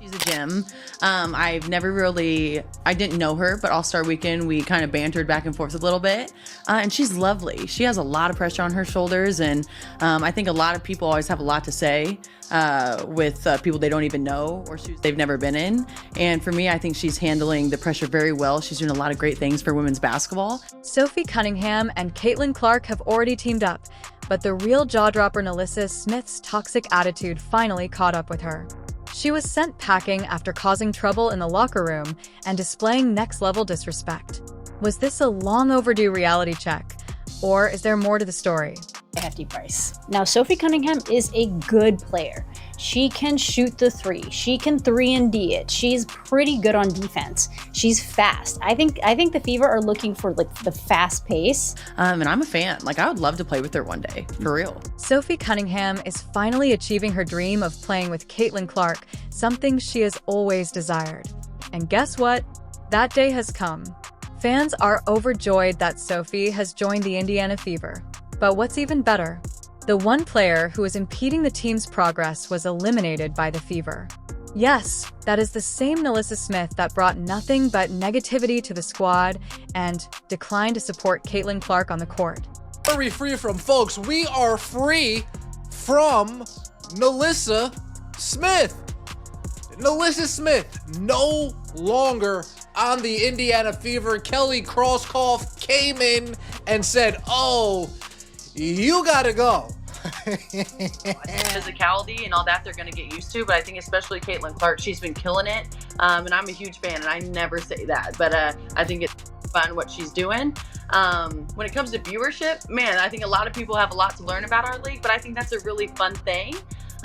She's a gym. I didn't know her, but All-Star Weekend, we kind of bantered back and forth a little bit. And she's lovely. She has a lot of pressure on her shoulders. And I think a lot of people always have a lot to say with people they don't even know or shoes they've never been in. And for me, I think she's handling the pressure very well. She's doing a lot of great things for women's basketball. Sophie Cunningham and Caitlin Clark have already teamed up, but the real jaw-dropper NaLyssa Smith's toxic attitude finally caught up with her. She was sent packing after causing trouble in the locker room and displaying next-level disrespect. Was this a long overdue reality check? Or is there more to the story? A hefty price. Now, Sophie Cunningham is a good player. She can shoot the three. She can 3-and-D it. She's pretty good on defense. She's fast. I think the Fever are looking for like the fast pace. And I'm a fan. Like, I would love to play with her one day, for real. Sophie Cunningham is finally achieving her dream of playing with Caitlin Clark, something she has always desired. And guess what? That day has come. Fans are overjoyed that Sophie has joined the Indiana Fever. But what's even better? The one player who was impeding the team's progress was eliminated by the Fever. Yes, that is the same NaLyssa Smith that brought nothing but negativity to the squad and declined to support Caitlin Clark on the court. Are we free from, folks? We are free from NaLyssa Smith. NaLyssa Smith no longer on the Indiana Fever. Kelly Krauskopf came in and said, "Oh, you gotta go." Physicality and all that they're going to get used to, but I think especially Caitlin Clark, she's been killing it, and I'm a huge fan, and I never say that, but I think it's fun what she's doing. When it comes to viewership, man, I think a lot of people have a lot to learn about our league, but I think that's a really fun thing.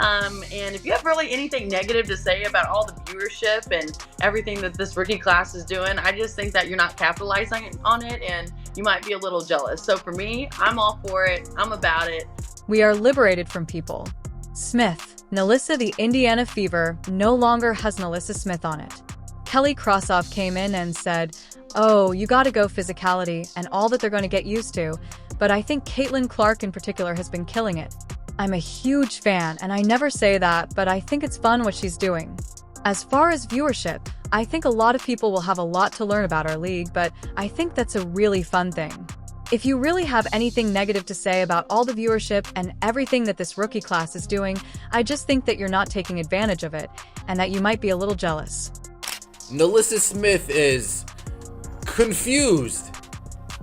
And if you have really anything negative to say about all the viewership and everything that this rookie class is doing, I just think that you're not capitalizing on it and you might be a little jealous. So for me, I'm all for it. I'm about it. We are liberated from people. Smith, NaLyssa the Indiana Fever no longer has NaLyssa Smith on it. Kelly Krauskopf came in and said, "Oh, you gotta go physicality and all that they're going to get used to." But I think Caitlin Clark in particular has been killing it. I'm a huge fan, and I never say that, but I think it's fun what she's doing. As far as viewership, I think a lot of people will have a lot to learn about our league, but I think that's a really fun thing. If you really have anything negative to say about all the viewership and everything that this rookie class is doing, I just think that you're not taking advantage of it, and that you might be a little jealous. NaLyssa Smith is confused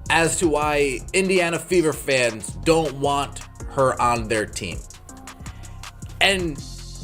as to why Indiana Fever fans don't want her on their team. And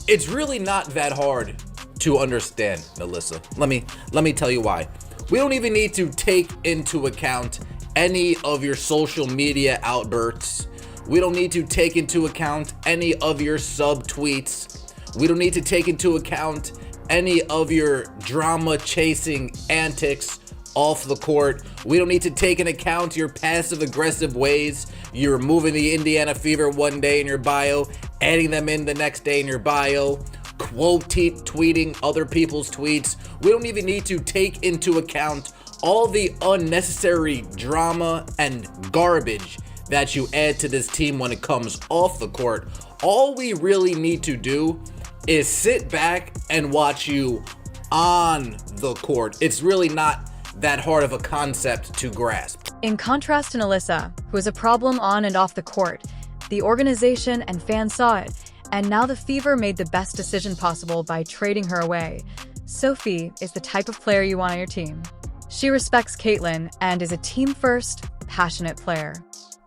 it's really not that hard to understand, NaLyssa. Let me tell you why. We don't even need to take into account any of your social media outbursts. We don't need to take into account any of your subtweets. We don't need to take into account any of your drama chasing antics off the court. We don't need to take into account your passive aggressive ways. You're removing the Indiana Fever one day in your bio, adding them in the next day in your bio, tweeting other people's tweets. We don't even need to take into account all the unnecessary drama and garbage that you add to this team when it comes off the court. All we really need to do is sit back and watch you on the court. It's really not that hard of a concept to grasp. In contrast to NaLyssa, who is a problem on and off the court, the organization and fans saw it, and now the Fever made the best decision possible by trading her away. Sophie is the type of player you want on your team. She respects Caitlin and is a team-first, passionate player.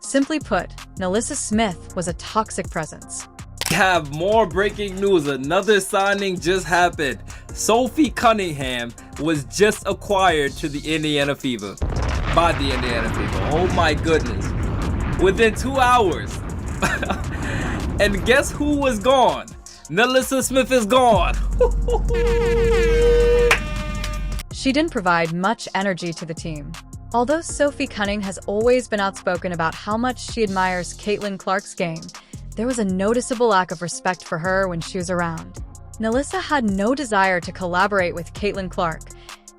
Simply put, NaLyssa Smith was a toxic presence. We have more breaking news. Another signing just happened. Sophie Cunningham was just acquired to the Indiana Fever by the Indiana Fever. Oh my goodness. Within 2 hours. And guess who was gone? NaLyssa Smith is gone. She didn't provide much energy to the team. Although Sophie Cunningham has always been outspoken about how much she admires Caitlin Clark's game, there was a noticeable lack of respect for her when she was around. NaLyssa had no desire to collaborate with Caitlin Clark.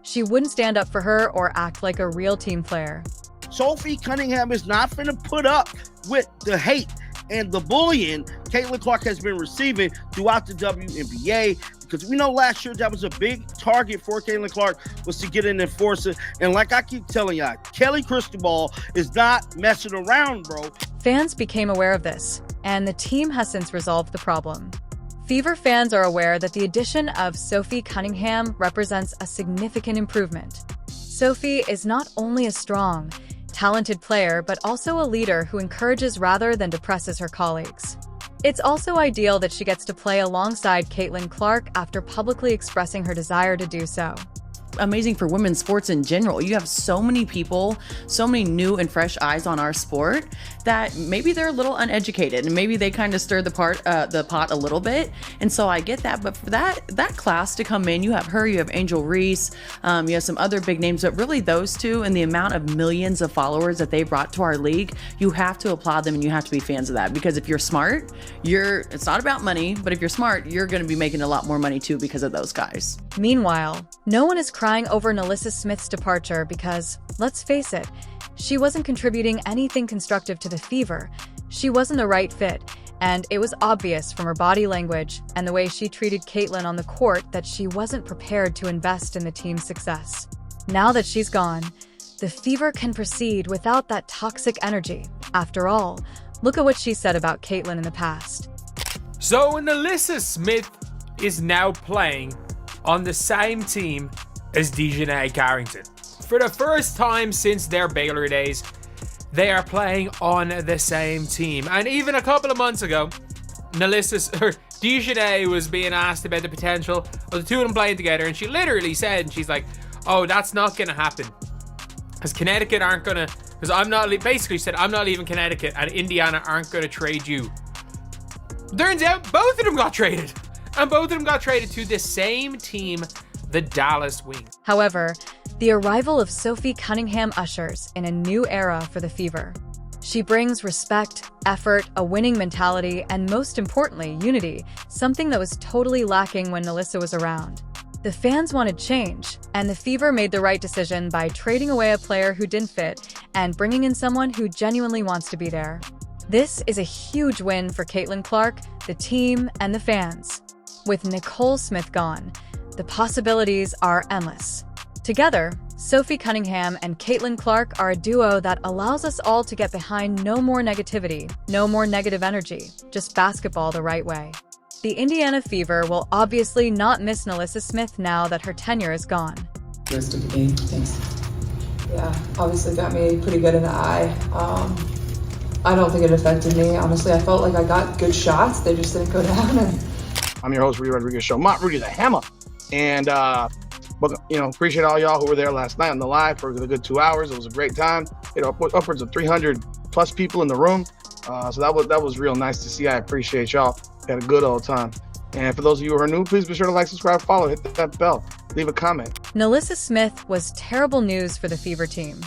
She wouldn't stand up for her or act like a real team player. Sophie Cunningham is not going to put up with the hate and the bullying Caitlin Clark has been receiving throughout the WNBA. because we know last year that was a big target for Caitlin Clark, was to get an enforcer. And like I keep telling y'all, Kelly Cristobal is not messing around, bro. Fans became aware of this, and the team has since resolved the problem. Fever fans are aware that the addition of Sophie Cunningham represents a significant improvement. Sophie is not only a strong, talented player, but also a leader who encourages rather than depresses her colleagues. It's also ideal that she gets to play alongside Caitlin Clark after publicly expressing her desire to do so. Amazing for women's sports in general. You have so many people, so many new and fresh eyes on our sport that maybe they're a little uneducated and maybe they kind of stir the pot a little bit. And so I get that, but for that class to come in, you have her, you have Angel Reese, you have some other big names, but really those two and the amount of millions of followers that they brought to our league, you have to applaud them and you have to be fans of that, because if you're smart, it's not about money, but if you're smart, you're going to be making a lot more money too because of those guys. Meanwhile, no one is crying over NaLyssa Smith's departure because, let's face it, she wasn't contributing anything constructive to the Fever. She wasn't the right fit, and it was obvious from her body language and the way she treated Caitlin on the court that she wasn't prepared to invest in the team's success. Now that she's gone, the Fever can proceed without that toxic energy. After all, look at what she said about Caitlin in the past. So NaLyssa Smith is now playing on the same team as DeJounte Carrington. For the first time since their Baylor days, they are playing on the same team. And even a couple of months ago, DeJounte was being asked about the potential of the two of them playing together, and she literally said, and she's like, oh, that's not gonna happen. Because Connecticut aren't gonna, because I'm not, basically said, I'm not leaving Connecticut, and Indiana aren't gonna trade you. Turns out both of them got traded. And both of them got traded to the same team, the Dallas Wings. However, the arrival of Sophie Cunningham ushers in a new era for the Fever. She brings respect, effort, a winning mentality, and most importantly, unity, something that was totally lacking when NaLyssa was around. The fans wanted change, and the Fever made the right decision by trading away a player who didn't fit and bringing in someone who genuinely wants to be there. This is a huge win for Caitlin Clark, the team, and the fans. With Nicole Smith gone, the possibilities are endless. Together, Sophie Cunningham and Caitlin Clark are a duo that allows us all to get behind no more negativity, no more negative energy, just basketball the right way. The Indiana Fever will obviously not miss NaLyssa Smith now that her tenure is gone. Rest of the game, thanks. Yeah, obviously got me pretty good in the eye. I don't think it affected me, honestly. I felt like I got good shots, they just didn't go down. I'm your host, Rudy Rodriguez Show. Mont Rudy the Hammer. And, appreciate all y'all who were there last night on the live for a good 2 hours. It was a great time. Upwards of 300 plus people in the room. So that was real nice to see. I appreciate y'all. Had a good old time. And for those of you who are new, please be sure to like, subscribe, follow, hit that bell, leave a comment. NaLyssa Smith was terrible news for the Fever team.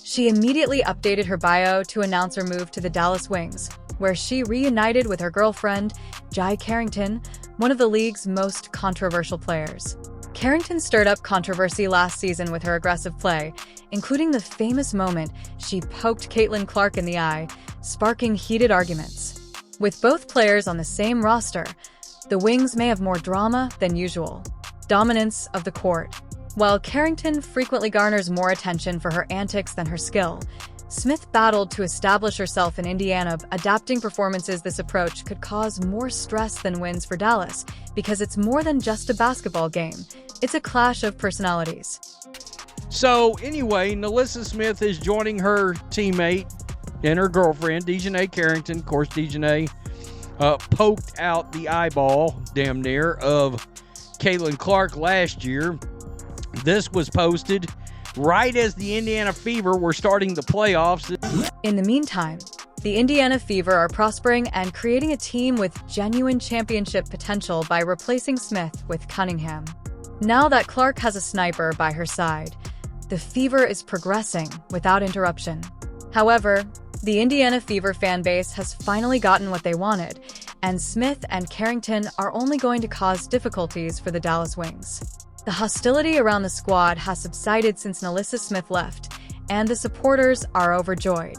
She immediately updated her bio to announce her move to the Dallas Wings, where she reunited with her girlfriend, Jai Carrington, one of the league's most controversial players. Carrington stirred up controversy last season with her aggressive play, including the famous moment she poked Caitlin Clark in the eye, sparking heated arguments. With both players on the same roster, the Wings may have more drama than usual. Dominance of the court. While Carrington frequently garners more attention for her antics than her skill, Smith battled to establish herself in Indiana. Adapting performances this approach could cause more stress than wins for Dallas, because it's more than just a basketball game. It's a clash of personalities. So anyway, NaLyssa Smith is joining her teammate and her girlfriend, DeJounte Carrington. Of course, DeJounte poked out the eyeball, damn near, of Caitlin Clark last year. This was posted right as the Indiana Fever were starting the playoffs. In the meantime, the Indiana Fever are prospering and creating a team with genuine championship potential by replacing Smith with Cunningham. Now that Clark has a sniper by her side, the Fever is progressing without interruption. However, the Indiana Fever fan base has finally gotten what they wanted, and Smith and Carrington are only going to cause difficulties for the Dallas Wings. The hostility around the squad has subsided since NaLyssa Smith left, and the supporters are overjoyed.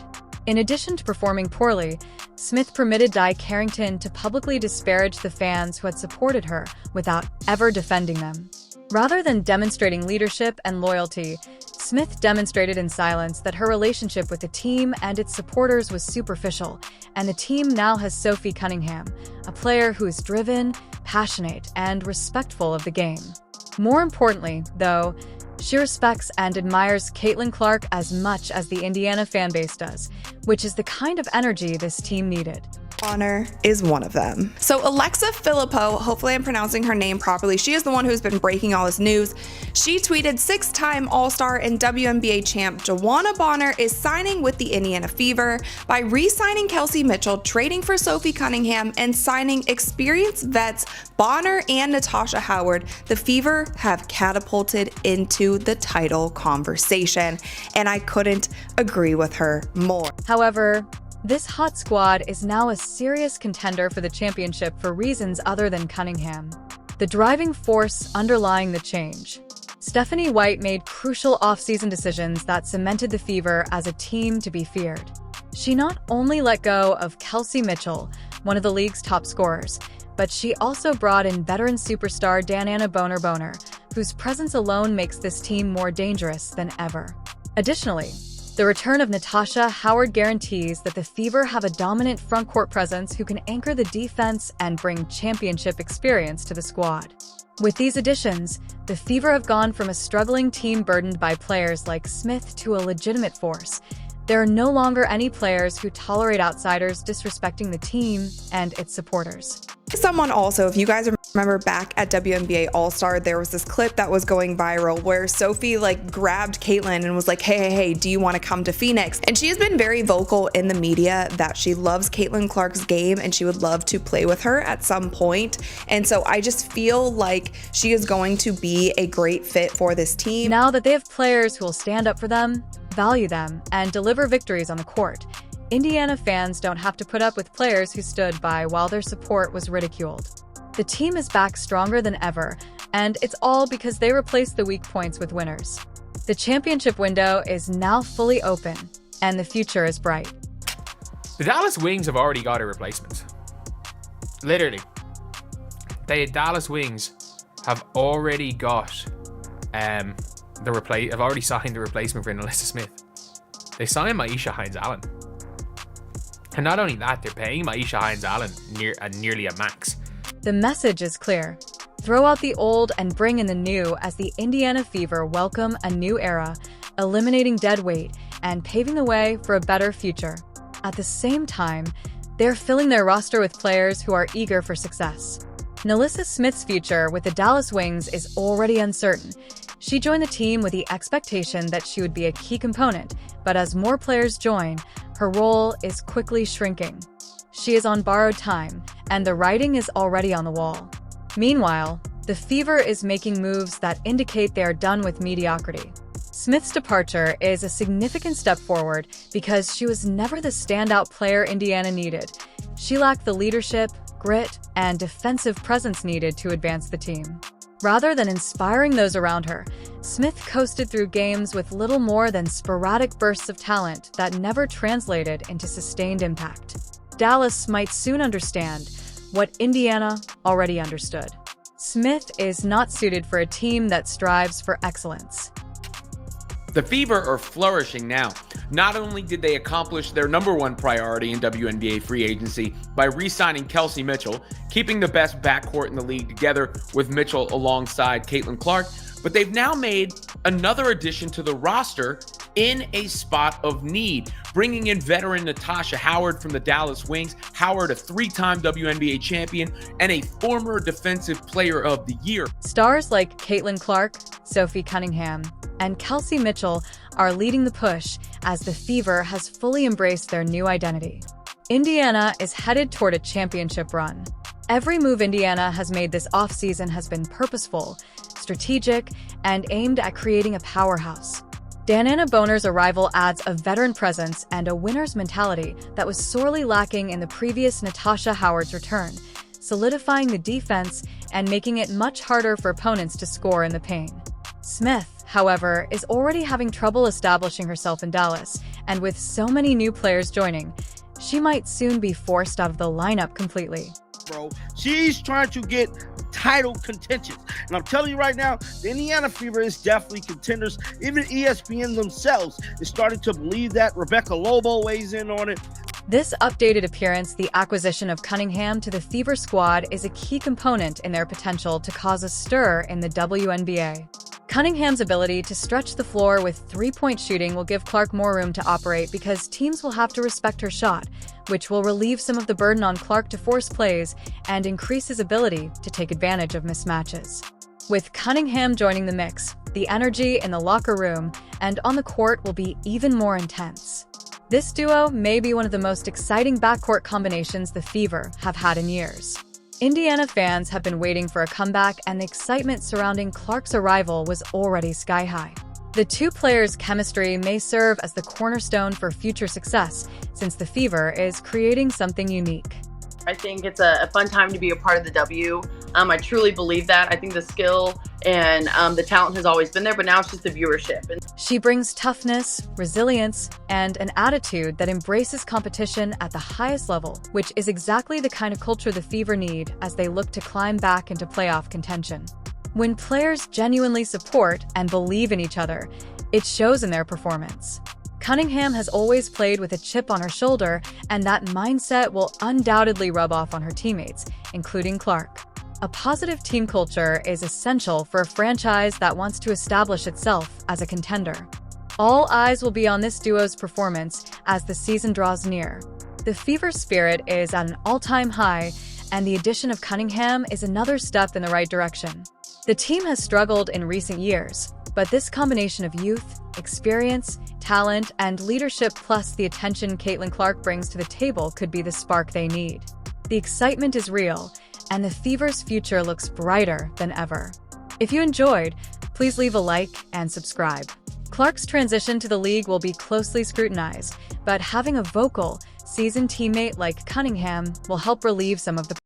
In addition to performing poorly, Smith permitted Di Carrington to publicly disparage the fans who had supported her without ever defending them. Rather than demonstrating leadership and loyalty, Smith demonstrated in silence that her relationship with the team and its supporters was superficial, and the team now has Sophie Cunningham, a player who is driven, passionate, and respectful of the game. More importantly, though, she respects and admires Caitlin Clark as much as the Indiana fanbase does, which is the kind of energy this team needed. Bonner is one of them. So Alexa Filippo, hopefully I'm pronouncing her name properly, she is the one who's been breaking all this news. She tweeted 6-time All-Star and WNBA champ Joanna Bonner is signing with the Indiana Fever by re-signing Kelsey Mitchell, trading for Sophie Cunningham, and signing experienced vets Bonner and Natasha Howard. The Fever have catapulted into the title conversation, and I couldn't agree with her more. However, this hot squad is now a serious contender for the championship for reasons other than Cunningham, the driving force underlying the change. Stephanie White made crucial off-season decisions that cemented the Fever as a team to be feared. She not only let go of Kelsey Mitchell, one of the league's top scorers, but she also brought in veteran superstar Dananna Boner, whose presence alone makes this team more dangerous than ever. Additionally, the return of Natasha Howard guarantees that the Fever have a dominant front-court presence who can anchor the defense and bring championship experience to the squad. With these additions, the Fever have gone from a struggling team burdened by players like Smith to a legitimate force. There are no longer any players who tolerate outsiders disrespecting the team and its supporters. Someone also, if you guys remember back at WNBA All-Star, there was this clip that was going viral where Sophie grabbed Caitlin and was like, hey, do you want to come to Phoenix? And she has been very vocal in the media that she loves Caitlin Clark's game and she would love to play with her at some point. And so I just feel like she is going to be a great fit for this team. Now that they have players who will stand up for them, value them, and deliver victories on the court, Indiana fans don't have to put up with players who stood by while their support was ridiculed. The team is back stronger than ever, and it's all because they replaced the weak points with winners. The championship window is now fully open, and the future is bright. The Dallas Wings have already got a replacement. Literally. The Dallas Wings have already got have already signed the replacement for NaLyssa Smith. They signed Myisha Hines-Allen. And not only that, they're paying Myisha Hines-Allen nearly a max. The message is clear. Throw out the old and bring in the new as the Indiana Fever welcome a new era, eliminating dead weight and paving the way for a better future. At the same time, they're filling their roster with players who are eager for success. NaLyssa Smith's future with the Dallas Wings is already uncertain. She joined the team with the expectation that she would be a key component, but as more players join, her role is quickly shrinking. She is on borrowed time, and the writing is already on the wall. Meanwhile, the Fever is making moves that indicate they are done with mediocrity. Smith's departure is a significant step forward because she was never the standout player Indiana needed. She lacked the leadership, grit, and defensive presence needed to advance the team. Rather than inspiring those around her, Smith coasted through games with little more than sporadic bursts of talent that never translated into sustained impact. Dallas might soon understand what Indiana already understood. Smith is not suited for a team that strives for excellence. The Fever are flourishing now. Not only did they accomplish their #1 priority in WNBA free agency by re-signing Kelsey Mitchell, keeping the best backcourt in the league together with Mitchell alongside Caitlin Clark, but they've now made another addition to the roster in a spot of need, bringing in veteran Natasha Howard from the Dallas Wings. Howard, a 3-time WNBA champion and a former Defensive Player of the Year. Stars like Caitlin Clark, Sophie Cunningham, and Kelsey Mitchell are leading the push as the Fever has fully embraced their new identity. Indiana is headed toward a championship run. Every move Indiana has made this offseason has been purposeful, strategic, and aimed at creating a powerhouse. Dananna Boner's arrival adds a veteran presence and a winner's mentality that was sorely lacking in the previous Natasha Howard's return, solidifying the defense and making it much harder for opponents to score in the paint. Smith, however, is already having trouble establishing herself in Dallas, and with so many new players joining, she might soon be forced out of the lineup completely. Bro, she's trying to get title contentions. And I'm telling you right now, the Indiana Fever is definitely contenders. Even ESPN themselves is starting to believe that. Rebecca Lobo weighs in on it. This updated appearance, the acquisition of Cunningham to the Fever squad, is a key component in their potential to cause a stir in the WNBA. Cunningham's ability to stretch the floor with three-point shooting will give Clark more room to operate because teams will have to respect her shot, which will relieve some of the burden on Clark to force plays and increase his ability to take advantage of mismatches. With Cunningham joining the mix, the energy in the locker room and on the court will be even more intense. This duo may be one of the most exciting backcourt combinations the Fever have had in years. Indiana fans have been waiting for a comeback, and the excitement surrounding Clark's arrival was already sky-high. The two players' chemistry may serve as the cornerstone for future success, since the Fever is creating something unique. I think it's a fun time to be a part of the W. I truly believe that. I think the skill and the talent has always been there, but now it's just the viewership. She brings toughness, resilience, and an attitude that embraces competition at the highest level, which is exactly the kind of culture the Fever need as they look to climb back into playoff contention. When players genuinely support and believe in each other, it shows in their performance. Cunningham has always played with a chip on her shoulder, and that mindset will undoubtedly rub off on her teammates, including Clark. A positive team culture is essential for a franchise that wants to establish itself as a contender. All eyes will be on this duo's performance as the season draws near. The Fever spirit is at an all-time high, and the addition of Cunningham is another step in the right direction. The team has struggled in recent years, but this combination of youth, experience, talent, and leadership plus the attention Caitlin Clark brings to the table could be the spark they need. The excitement is real, and the Fever's future looks brighter than ever. If you enjoyed, please leave a like and subscribe. Clark's transition to the league will be closely scrutinized, but having a vocal, seasoned teammate like Cunningham will help relieve some of the